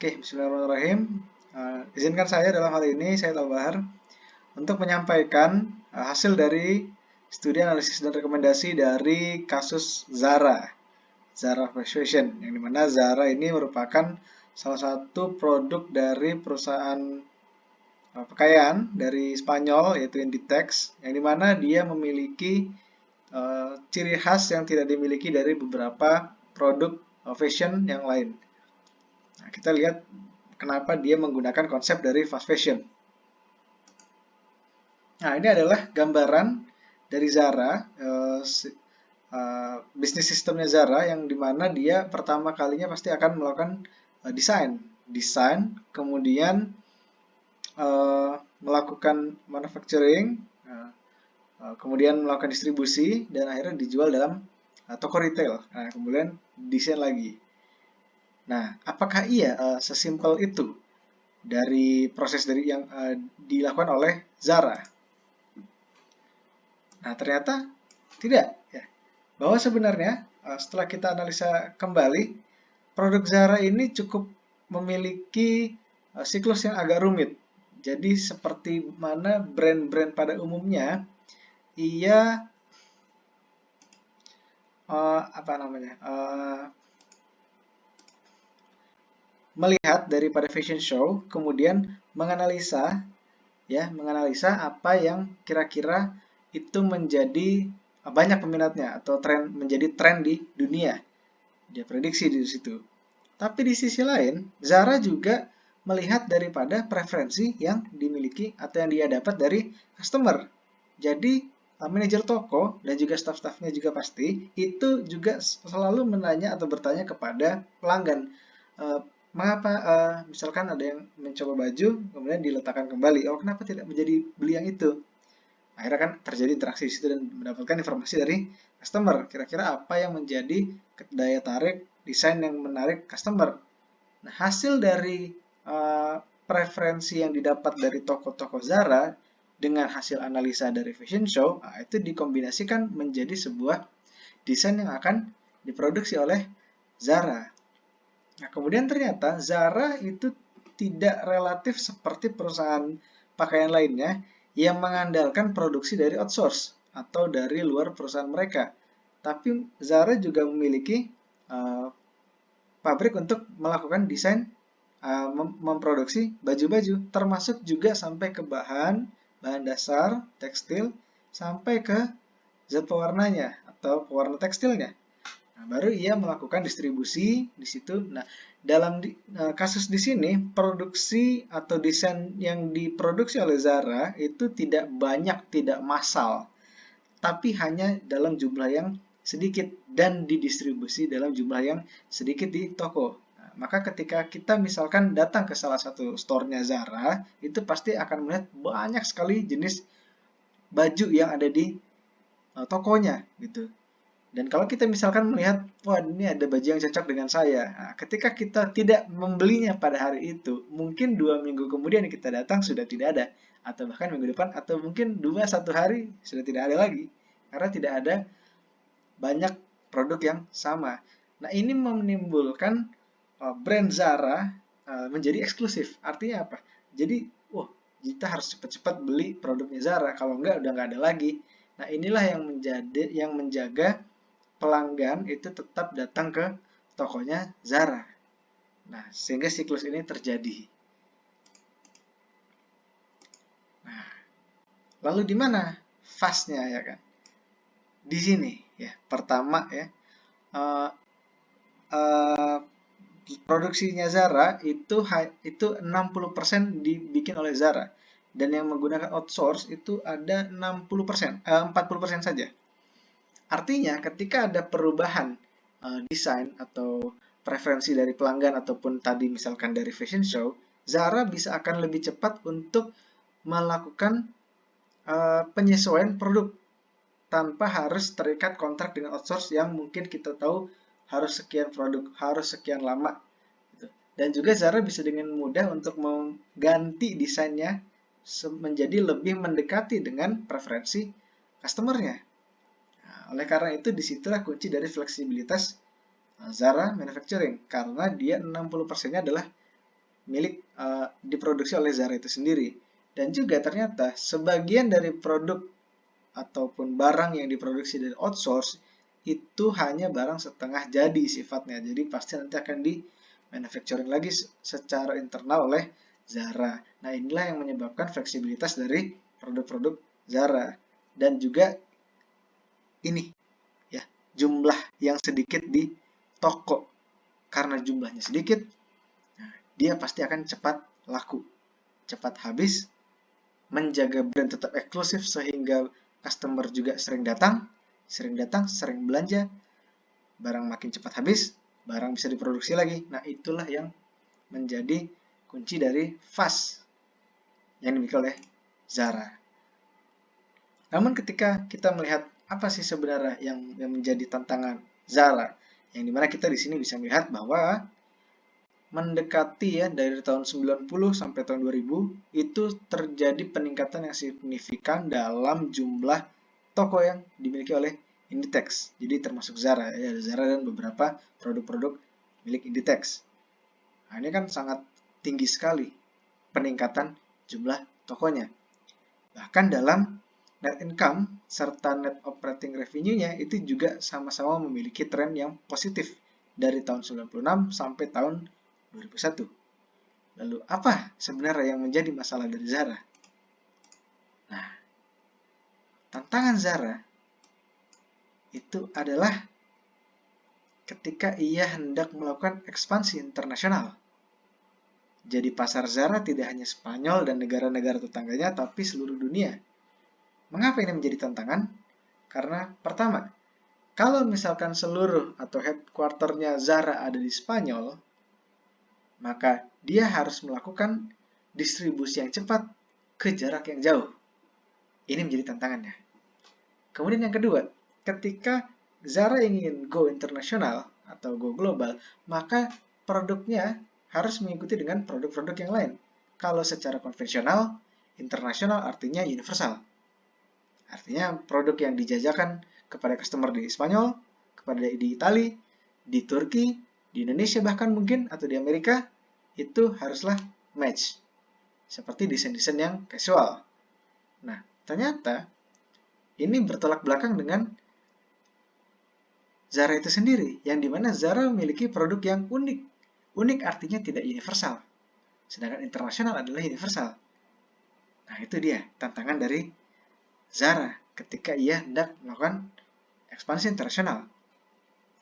Oke, bismillahirrahmanirrahim. Izinkan saya dalam hal ini, saya Taubar, untuk menyampaikan hasil dari studi analisis dan rekomendasi dari kasus Zara Fast Fashion, yang dimana Zara ini merupakan salah satu produk dari perusahaan pakaian dari Spanyol, yaitu Inditex, yang dimana dia memiliki ciri khas yang tidak dimiliki dari beberapa produk fashion yang lain. Nah, kita lihat kenapa dia menggunakan konsep dari fast fashion. Nah, ini adalah gambaran dari Zara, bisnis sistemnya Zara, yang dimana dia pertama kalinya pasti akan melakukan desain, kemudian melakukan manufacturing, kemudian melakukan distribusi, dan akhirnya dijual dalam toko retail. Nah, kemudian desain lagi. Nah, apakah iya sesimpel itu dari proses dari yang dilakukan oleh Zara? Nah, ternyata tidak, ya. Bahwa sebenarnya setelah kita analisa kembali, produk Zara ini cukup memiliki siklus yang agak rumit. Jadi seperti mana brand-brand pada umumnya, ia apa namanya, melihat daripada fashion show, kemudian menganalisa apa yang kira-kira itu menjadi banyak peminatnya atau menjadi tren di dunia. Dia prediksi di situ. Tapi di sisi lain, Zara juga melihat daripada preferensi yang dimiliki atau yang dia dapat dari customer. Jadi manajer toko dan juga staff-staffnya juga pasti itu juga selalu menanya atau bertanya kepada pelanggan, mengapa misalkan ada yang mencoba baju kemudian diletakkan kembali, oh kenapa tidak menjadi beli yang itu. Akhirnya kan terjadi interaksi di situ dan mendapatkan informasi dari customer, kira-kira apa yang menjadi daya tarik desain yang menarik customer. Nah, hasil dari preferensi yang didapat dari toko-toko Zara dengan hasil analisa dari fashion show, itu dikombinasikan menjadi sebuah desain yang akan diproduksi oleh Zara. Nah, kemudian ternyata Zara itu tidak relatif seperti perusahaan pakaian lainnya yang mengandalkan produksi dari outsource atau dari luar perusahaan mereka. Tapi Zara juga memiliki pabrik untuk melakukan desain, memproduksi baju-baju, termasuk juga sampai ke bahan dasar, tekstil, sampai ke zat pewarnanya atau pewarna tekstilnya. Nah, baru ia melakukan distribusi di situ. Nah, dalam kasus di sini, produksi atau desain yang diproduksi oleh Zara itu tidak banyak, tidak massal, tapi hanya dalam jumlah yang sedikit dan didistribusi dalam jumlah yang sedikit di toko. Nah, maka ketika kita misalkan datang ke salah satu store-nya Zara, itu pasti akan melihat banyak sekali jenis baju yang ada di tokonya gitu. Dan kalau kita misalkan melihat, wah ini ada baju yang cocok dengan saya. Nah, ketika kita tidak membelinya pada hari itu, mungkin 2 minggu kemudian kita datang sudah tidak ada. Atau bahkan minggu depan, atau mungkin 1 hari sudah tidak ada lagi. Karena tidak ada banyak produk yang sama. Nah, ini menimbulkan brand Zara menjadi eksklusif. Artinya apa? Jadi, wah, kita harus cepat-cepat beli produknya Zara. Kalau enggak, udah nggak ada lagi. Nah, inilah yang menjaga pelanggan itu tetap datang ke tokonya Zara. Nah, sehingga siklus ini terjadi. Nah, lalu di mana fast-nya ya kan? Di sini ya. Pertama ya, uh, uh, produksinya Zara itu 60% dibikin oleh Zara. Dan yang menggunakan outsource itu ada 40% saja. Artinya ketika ada perubahan desain atau preferensi dari pelanggan ataupun tadi misalkan dari fashion show, Zara bisa akan lebih cepat untuk melakukan penyesuaian produk tanpa harus terikat kontrak dengan outsource yang mungkin kita tahu harus sekian produk, harus sekian lama. Dan juga Zara bisa dengan mudah untuk mengganti desainnya menjadi lebih mendekati dengan preferensi customer-nya. Nah, oleh karena itu disitulah kunci dari fleksibilitas Zara Manufacturing, karena dia 60%-nya adalah milik diproduksi oleh Zara itu sendiri. Dan juga ternyata sebagian dari produk ataupun barang yang diproduksi dari outsource itu hanya barang setengah jadi sifatnya. Jadi pasti nanti akan di manufacturing lagi secara internal oleh Zara. Nah, inilah yang menyebabkan fleksibilitas dari produk-produk Zara. Dan juga ini ya, jumlah yang sedikit di toko. Karena jumlahnya sedikit, dia pasti akan cepat laku, cepat habis, menjaga brand tetap eksklusif sehingga customer juga sering datang, sering belanja, barang makin cepat habis, barang bisa diproduksi lagi. Nah, itulah yang menjadi kunci dari fast yang dimiliki oleh Zara. Namun ketika kita melihat apa sih sebenarnya yang menjadi tantangan Zara, yang dimana kita di sini bisa melihat bahwa mendekati ya dari tahun 90 sampai tahun 2000 itu terjadi peningkatan yang signifikan dalam jumlah toko yang dimiliki oleh Inditex. Jadi termasuk Zara ya, Zara dan beberapa produk-produk milik Inditex. Nah, ini kan sangat tinggi sekali peningkatan jumlah tokonya. Bahkan dalam net income serta net operating revenue-nya itu juga sama-sama memiliki tren yang positif dari tahun 96 sampai tahun 2001. Lalu apa sebenarnya yang menjadi masalah dari Zara? Nah, tantangan Zara itu adalah ketika ia hendak melakukan ekspansi internasional. Jadi pasar Zara tidak hanya Spanyol dan negara-negara tetangganya, tapi seluruh dunia. Mengapa ini menjadi tantangan? Karena pertama, kalau misalkan seluruh atau headquarternya Zara ada di Spanyol, maka dia harus melakukan distribusi yang cepat ke jarak yang jauh. Ini menjadi tantangannya. Kemudian yang kedua, ketika Zara ingin go internasional atau go global, maka produknya harus mengikuti dengan produk-produk yang lain. Kalau secara konvensional, internasional artinya universal. Artinya produk yang dijajakan kepada customer di Spanyol, kepada di Italia, di Turki, di Indonesia bahkan mungkin, atau di Amerika, itu haruslah match. Seperti desain-desain yang casual. Nah, ternyata ini bertolak belakang dengan Zara itu sendiri, yang dimana Zara memiliki produk yang unik. Unik artinya tidak universal, sedangkan internasional adalah universal. Nah, itu dia tantangan dari Zara ketika ia hendak melakukan ekspansi internasional.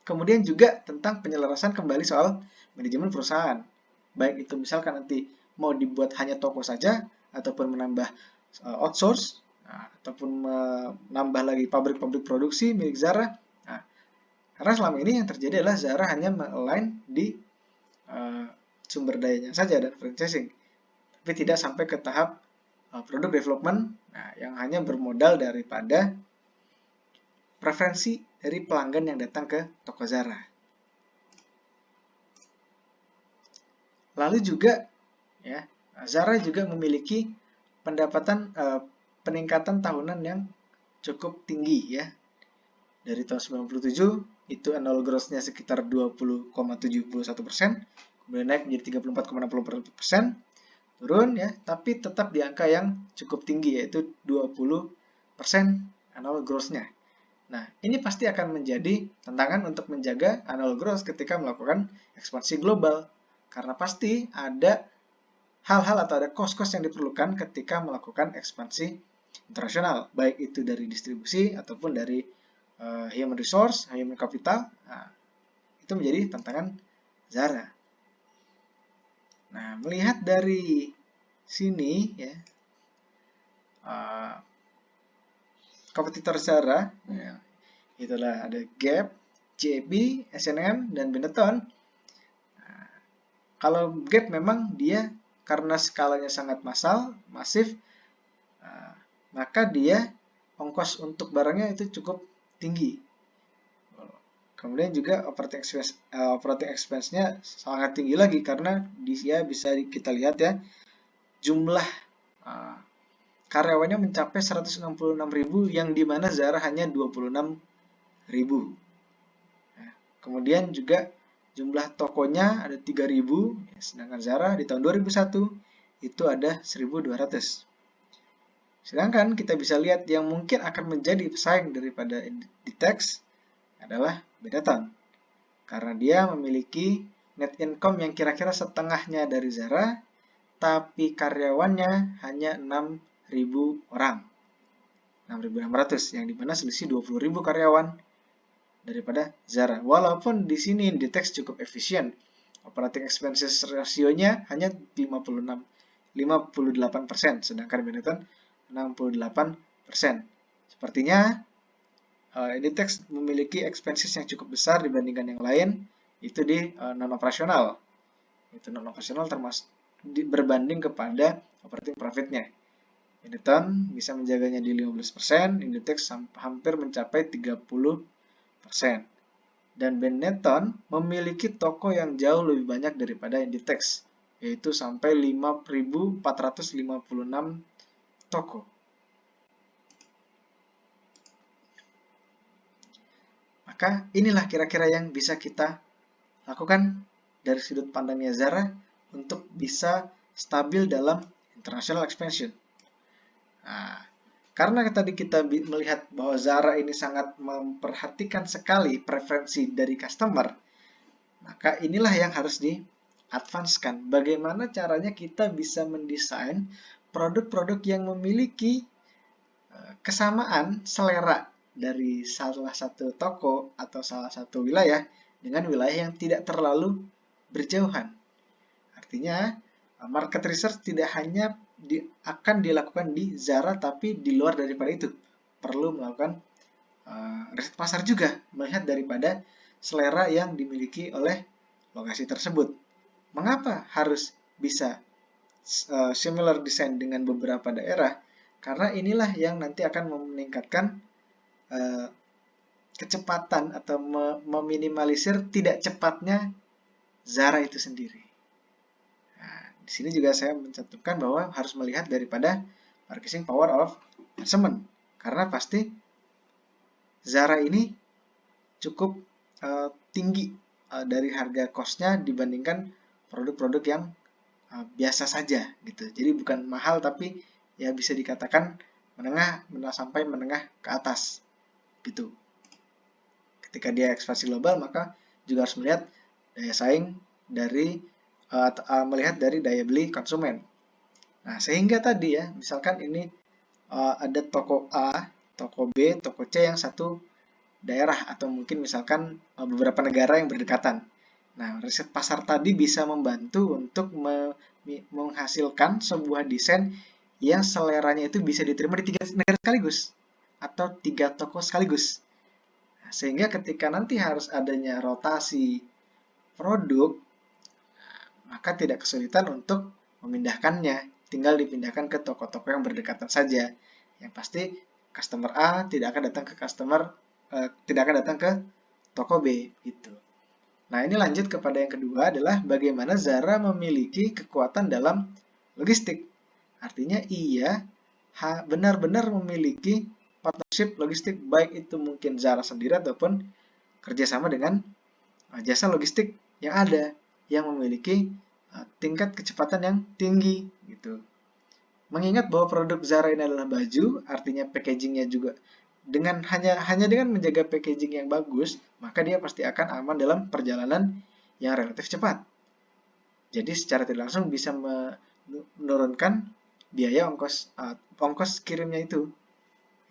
Kemudian juga tentang penyelarasan kembali soal manajemen perusahaan. Baik itu misalkan nanti mau dibuat hanya toko saja, ataupun menambah outsource, ataupun menambah lagi pabrik-pabrik produksi milik Zara. Nah, karena selama ini yang terjadi adalah Zara hanya align di sumber dayanya saja dan franchising, tapi tidak sampai ke tahap produk development, yang hanya bermodal daripada preferensi dari pelanggan yang datang ke toko Zara. Lalu juga ya, Zara juga memiliki pendapatan peningkatan tahunan yang cukup tinggi ya. Dari tahun 97 itu annual growth-nya sekitar 20,71%, kemudian naik menjadi 34,60%, turun ya, tapi tetap di angka yang cukup tinggi yaitu 20% annual growth-nya. Nah, ini pasti akan menjadi tantangan untuk menjaga annual growth ketika melakukan ekspansi global. Karena pasti ada hal-hal atau ada cost-cost yang diperlukan ketika melakukan ekspansi internasional. Baik itu dari distribusi ataupun dari human resource, human capital. Nah, itu menjadi tantangan Zara. Nah, melihat dari sini ya, kompetitor Zara, ya, itulah ada Gap, JB, H&M, dan Benetton. Nah, kalau Gap memang dia karena skalanya sangat masif, maka dia ongkos untuk barangnya itu cukup tinggi. Kemudian juga operating expense-nya sangat tinggi lagi karena dia bisa kita lihat ya, jumlah karyawannya mencapai 166.000 yang dimana Zara hanya 26.000. Kemudian juga jumlah tokonya ada 3.000, sedangkan Zara di tahun 2001 itu ada 1.200. Sedangkan kita bisa lihat yang mungkin akan menjadi pesaing daripada Inditex adalah Benetton. Karena dia memiliki net income yang kira-kira setengahnya dari Zara, tapi karyawannya hanya 6.000 orang. 6.600, yang dimana selisih 20.000 karyawan daripada Zara. Walaupun di sini Inditex cukup efisien. Operating expenses rasionya hanya 58%, sedangkan Benetton 68%. Sepertinya Inditex memiliki expenses yang cukup besar dibandingkan yang lain, itu di non-operasional. Itu non-operasional termasuk berbanding kepada operating profit-nya. Benetton bisa menjaganya di 15%, Inditex hampir mencapai 30%. Dan Benetton memiliki toko yang jauh lebih banyak daripada Inditex, yaitu sampai 5.456 toko. Maka inilah kira-kira yang bisa kita lakukan dari sudut pandangnya Zara untuk bisa stabil dalam international expansion. Nah, karena tadi kita melihat bahwa Zara ini sangat memperhatikan sekali preferensi dari customer, maka inilah yang harus di-advance-kan. Bagaimana caranya kita bisa mendesain produk-produk yang memiliki kesamaan selera dari salah satu toko atau salah satu wilayah dengan wilayah yang tidak terlalu berjauhan. Artinya, market research tidak hanya akan dilakukan di Zara, tapi di luar daripada itu. Perlu melakukan riset pasar juga, melihat daripada selera yang dimiliki oleh lokasi tersebut. Mengapa harus bisa similar design dengan beberapa daerah? Karena inilah yang nanti akan meningkatkan kecepatan atau meminimalisir tidak cepatnya Zara itu sendiri. Nah, di sini juga saya mencantumkan bahwa harus melihat daripada purchasing power of management. Karena pasti Zara ini cukup tinggi dari harga cost-nya dibandingkan produk-produk yang biasa saja gitu. Jadi bukan mahal, tapi ya bisa dikatakan menengah sampai menengah ke atas gitu. Ketika dia ekspansi global, maka juga harus melihat daya saing dari melihat dari daya beli konsumen. Nah, sehingga tadi ya, misalkan ini ada toko A, toko B, toko C yang satu daerah, atau mungkin misalkan beberapa negara yang berdekatan. Nah, riset pasar tadi bisa membantu untuk menghasilkan sebuah desain yang seleranya itu bisa diterima di 3 negara sekaligus atau 3 toko sekaligus. Nah, sehingga ketika nanti harus adanya rotasi produk, maka tidak kesulitan untuk memindahkannya. Tinggal dipindahkan ke toko-toko yang berdekatan saja. Yang pasti customer A tidak akan datang ke toko B gitu. Nah, ini lanjut kepada yang kedua adalah bagaimana Zara memiliki kekuatan dalam logistik. Artinya ia benar-benar memiliki partnership logistik, baik itu mungkin Zara sendiri ataupun kerjasama dengan jasa logistik yang ada yang memiliki tingkat kecepatan yang tinggi gitu. Mengingat bahwa produk Zara ini adalah baju, artinya packagingnya juga hanya dengan menjaga packaging yang bagus, maka dia pasti akan aman dalam perjalanan yang relatif cepat. Jadi secara tidak langsung bisa menurunkan biaya ongkos kirimnya itu.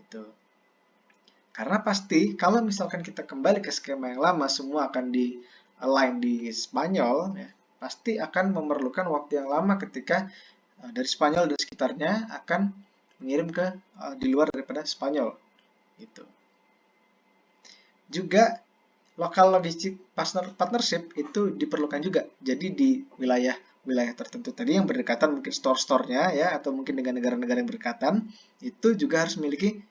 Gitu. Karena pasti kalau misalkan kita kembali ke skema yang lama, semua akan di align di Spanyol, ya, pasti akan memerlukan waktu yang lama ketika dari Spanyol dan sekitarnya akan mengirim ke di luar daripada Spanyol. Gitu. Juga lokal logistik partnership itu diperlukan juga. Jadi di wilayah tertentu tadi yang berdekatan, mungkin store-store-nya ya, atau mungkin dengan negara-negara yang berdekatan, itu juga harus memiliki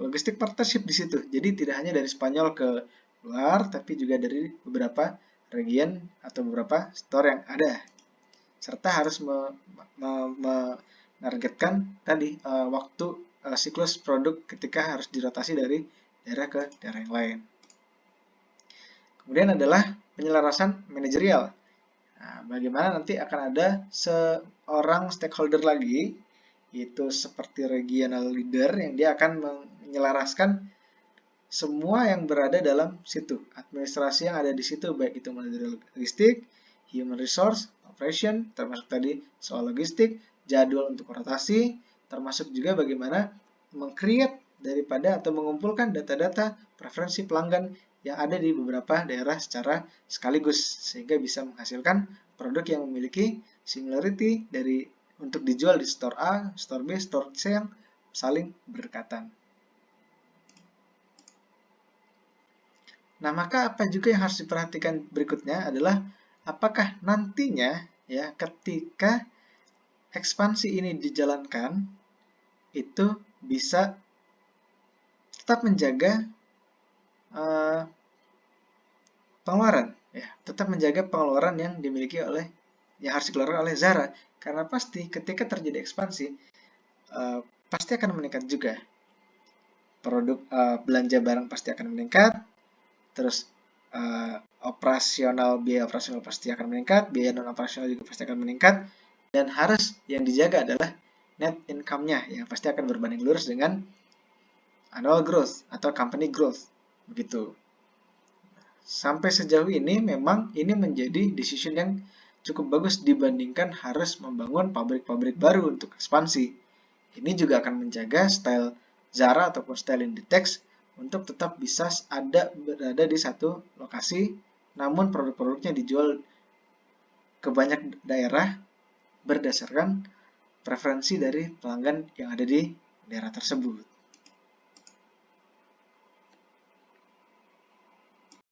logistik partnership di situ. Jadi tidak hanya dari Spanyol ke luar, tapi juga dari beberapa region atau beberapa store yang ada. Serta harus menargetkan tadi waktu siklus produk ketika harus dirotasi dari daerah ke daerah yang lain. Kemudian adalah penyelarasan manajerial. Nah, bagaimana nanti akan ada seorang stakeholder lagi, yaitu seperti regional leader yang dia akan menyelaraskan semua yang berada dalam situ, administrasi yang ada di situ, baik itu mulai logistik, human resource, operation, termasuk tadi soal logistik, jadwal untuk rotasi, termasuk juga bagaimana meng-create daripada atau mengumpulkan data-data preferensi pelanggan yang ada di beberapa daerah secara sekaligus, sehingga bisa menghasilkan produk yang memiliki similarity dari untuk dijual di store A, store B, store C yang saling berdekatan. Nah, maka apa juga yang harus diperhatikan berikutnya adalah apakah nantinya ya ketika ekspansi ini dijalankan itu bisa tetap menjaga pengeluaran ya, tetap menjaga pengeluaran yang dimiliki oleh yang harus dikeluarkan oleh Zara, karena pasti ketika terjadi ekspansi pasti akan meningkat juga produk belanja barang pasti akan meningkat. Terus biaya operasional pasti akan meningkat, biaya non operasional juga pasti akan meningkat, dan harus yang dijaga adalah net income-nya yang pasti akan berbanding lurus dengan annual growth atau company growth, begitu. Sampai sejauh ini memang ini menjadi decision yang cukup bagus dibandingkan harus membangun pabrik-pabrik baru untuk ekspansi. Ini juga akan menjaga style Zara ataupun style Inditex untuk tetap bisa berada di satu lokasi, namun produk-produknya dijual ke banyak daerah berdasarkan preferensi dari pelanggan yang ada di daerah tersebut.